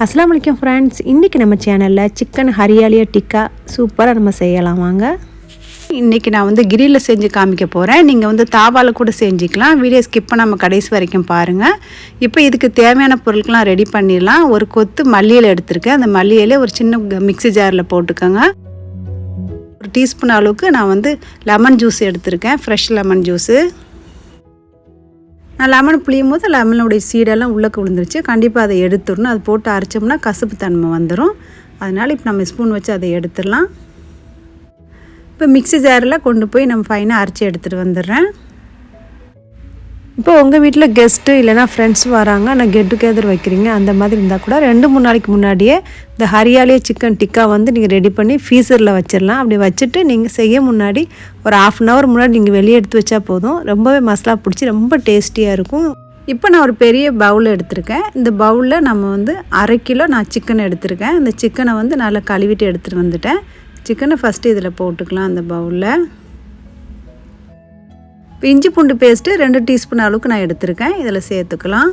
अस्सलाम वालेकुम फ्रेंड्स इनके நம்ம சேனல்ல சிக்கன் ஹரியாலியா டிக்கா சூப்பரா நம்ம செய்யலாம் வாங்க. இன்னைக்கு நான் வந்து கிரில்ல செஞ்சு காமிக்க போறேன். நீங்க வந்து தாவால கூட செஞ்சுக்கலாம். வீடியோ ஸ்கிப் பண்ணாம கடைசி வரைக்கும் பாருங்க. இப்போ இதுக்கு தேவையான பொருட்கள்லாம் ரெடி பண்ணிடலாம். ஒரு கொத்து மல்லி இலை எடுத்துர்க்கேன். அந்த மல்லி இலையை ஒரு சின்ன மிக்ஸி ஜார்ல போட்டுக்கங்க. ஒரு டீஸ்பூன் அளவுக்கு நான் வந்து லெமன் ஜூஸ் எடுத்துர்க்கேன். Fresh lemon juice. நான் லெமன் புளியும் போது லெமனுடைய சீடெல்லாம் உள்ளே விழுந்துருச்சு. கண்டிப்பாக அதை எடுத்துடணும். அது போட்டு அரைச்சோம்னா கசப்பு தன்மை வந்துடும். அதனால் இப்போ நம்ம ஸ்பூன் வச்சு அதை எடுத்துடலாம். இப்போ மிக்ஸி ஜாரில் கொண்டு போய் நம்ம ஃபைனாக அரைச்சி எடுத்துகிட்டு வந்துடுறேன். இப்போ உங்கள் வீட்டில் கெஸ்ட்டு இல்லைனா ஃப்ரெண்ட்ஸ் வராங்க, ஆனால் கெட் டுகெதர் வைக்கிறீங்க, அந்த மாதிரி இருந்தால் கூட 2-3 நாளைக்கு முன்னாடியே இந்த ஹரியாலியா சிக்கன் டிக்கா வந்து நீங்கள் ரெடி பண்ணி ஃப்ரீசரில் வச்சிடலாம். அப்படி வச்சுட்டு நீங்கள் செய்ய முன்னாடி ஒரு 1/2 hour முன்னாடி நீங்கள் வெளியே எடுத்து வச்சா போதும். ரொம்பவே மசாலா பிடிச்சி ரொம்ப டேஸ்டியாக இருக்கும். இப்போ நான் ஒரு பெரிய பவுல் எடுத்திருக்கேன். இந்த பவுலில் நம்ம வந்து 1/2 கிலோ நான் சிக்கன் எடுத்திருக்கேன். இந்த சிக்கனை வந்து நல்லா கழுவிட்டு எடுத்துகிட்டு வந்துட்டேன். சிக்கனை ஃபஸ்ட்டு இதில் போட்டுக்கலாம். அந்த பவுலில் இஞ்சி பூண்டு பேஸ்ட்டு 2 டீஸ்பூன் அளவுக்கு நான் எடுத்திருக்கேன். இதில் சேர்த்துக்கலாம்.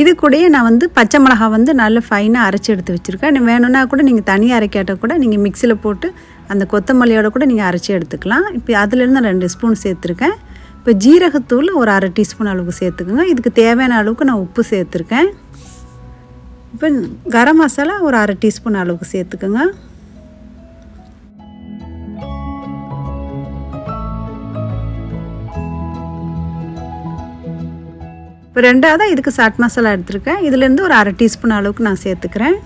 இது கூடயே நான் வந்து பச்சை மிளகாய் வந்து நல்லா ஃபைனாக அரைச்சி எடுத்து வச்சுருக்கேன். வேணும்னா கூட நீங்கள் தனியாக அரைக்காட்டால் கூட நீங்கள் மிக்சியில் போட்டு அந்த கொத்தமல்லியோட கூட நீங்கள் அரைச்சி எடுத்துக்கலாம். இப்போ அதுலேருந்து 2 ஸ்பூன் சேர்த்துருக்கேன். இப்போ ஜீரகத்தூள் ஒரு 1/2 டீஸ்பூன் அளவுக்கு சேர்த்துக்குங்க. இதுக்கு தேவையான அளவுக்கு நான் உப்பு சேர்த்துருக்கேன். இப்போ கரம் மசாலா ஒரு 1/2 டீஸ்பூன் அளவுக்கு சேர்த்துக்குங்க. இப்போ 2ஆவதாக இதுக்கு சாட் மசாலா எடுத்துருக்கேன். இதுலேருந்து ஒரு 1/2 டீஸ்பூன் அளவுக்கு நான் சேர்த்துக்கிறேன்.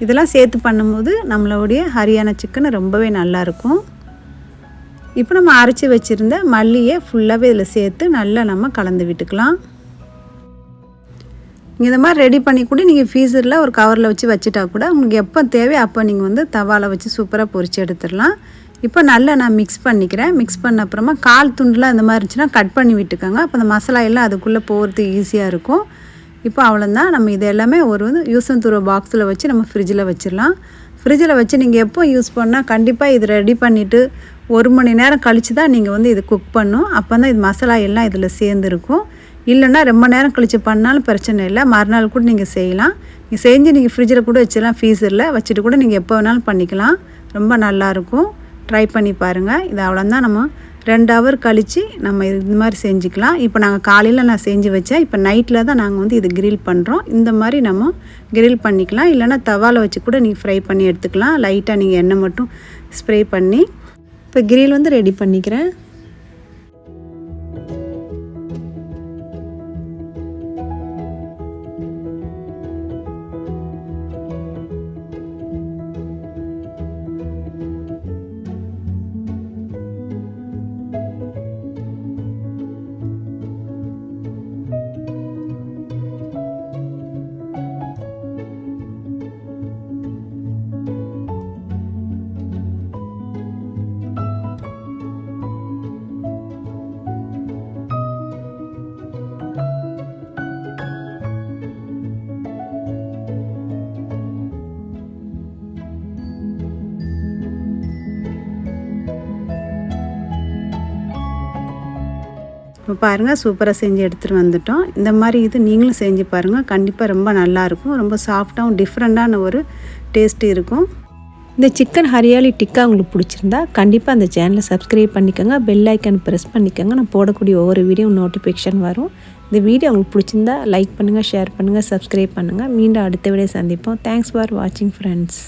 இதெல்லாம் சேர்த்து பண்ணும்போது நம்மளுடைய ஹரியானா சிக்கன் ரொம்பவே நல்லாயிருக்கும். இப்போ நம்ம அரைச்சி வச்சுருந்த மல்லியை ஃபுல்லாகவே இதில் சேர்த்து நல்லா நம்ம கலந்து விட்டுக்கலாம். நீங்கள் இந்த மாதிரி ரெடி பண்ணி கூட நீங்கள் ஃப்ரீசரில் ஒரு கவரில் வச்சு வச்சுட்டா கூட உங்களுக்கு எப்போ தேவையோ அப்போ நீங்கள் வந்து தவாவில் வச்சு சூப்பராக பொரிச்சு எடுத்துடலாம். இப்போ நல்லா நான் மிக்ஸ் பண்ணிக்கிறேன். மிக்ஸ் பண்ண அப்புறமா கால் துண்டுலாம் இந்த மாதிரி இருந்துச்சுன்னா கட் பண்ணி விட்டுக்கோங்க. அப்போ அந்த மசாலா எல்லாம் அதுக்குள்ளே போகிறதுக்கு ஈஸியாக இருக்கும். இப்போ அவ்வளோதான். நம்ம இது எல்லாமே ஒரு வந்து யூஸ் அண்ட் த்ரோ பாக்ஸில் வச்சு நம்ம ஃப்ரிட்ஜில் வச்சிடலாம். ஃப்ரிட்ஜில் வச்சு நீங்கள் எப்போ யூஸ் பண்ணால் கண்டிப்பாக இது ரெடி பண்ணிவிட்டு 1 மணி நேரம் கழித்து தான் நீங்கள் வந்து இது குக் பண்ணணும். அப்போ தான் இது மசாலா எல்லாம் இதில் சேர்ந்துருக்கும். இல்லைன்னா ரொம்ப நேரம் கழித்து பண்ணாலும் பிரச்சனை இல்லை. மறுநாள் கூட நீங்கள் செய்யலாம். நீங்கள் செஞ்சு நீங்கள் ஃப்ரிட்ஜில் கூட வச்சிடலாம். ஃப்ரீசரில் வச்சுட்டு கூட நீங்கள் எப்போ வேணாலும் பண்ணிக்கலாம். ரொம்ப நல்லாயிருக்கும். ட்ரை பண்ணி பாருங்கள். இது அவ்வளோதான். நம்ம 2 hour கழித்து நம்ம இது மாதிரி செஞ்சுக்கலாம். இப்போ நாங்கள் காலையில் நான் செஞ்சு வச்சேன். இப்போ நைட்டில் தான் நாங்கள் வந்து இது கிரில் பண்ணுறோம். இந்த மாதிரி நம்ம கிரில் பண்ணிக்கலாம். இல்லைனா தவாவில் வச்சு கூட நீங்கள் ஃப்ரை பண்ணி எடுத்துக்கலாம். லைட்டாக நீங்கள் எண்ணெய் மட்டும் ஸ்ப்ரே பண்ணி. இப்போ கிரில் வந்து ரெடி பண்ணிக்கிறேன். இப்போ பாருங்கள், சூப்பராக செஞ்சு எடுத்துகிட்டு வந்துட்டோம். இந்த மாதிரி இது நீங்களும் செஞ்சு பாருங்கள். கண்டிப்பாக ரொம்ப நல்லாயிருக்கும். ரொம்ப சாஃப்டாகவும் டிஃப்ரெண்ட்டான ஒரு டேஸ்ட்டு இருக்கும். இந்த சிக்கன் ஹரியாலி டிக்கா உங்களுக்கு பிடிச்சிருந்தா கண்டிப்பாக அந்த சேனலை சப்ஸ்கிரைப் பண்ணிக்கோங்க. பெல் ஐக்கான் ப்ரெஸ் பண்ணிக்கோங்க. நான் போடக்கூடிய ஒவ்வொரு வீடியோ நோட்டிஃபிகேஷன் வரும். இந்த வீடியோ உங்களுக்கு பிடிச்சிருந்தா லைக் பண்ணுங்கள், ஷேர் பண்ணுங்கள், சப்ஸ்கிரைப் பண்ணுங்கள். மீண்டும் அடுத்த வீடியோ சந்திப்போம். தேங்க்ஸ் ஃபார் வாட்சிங் ஃப்ரெண்ட்ஸ்.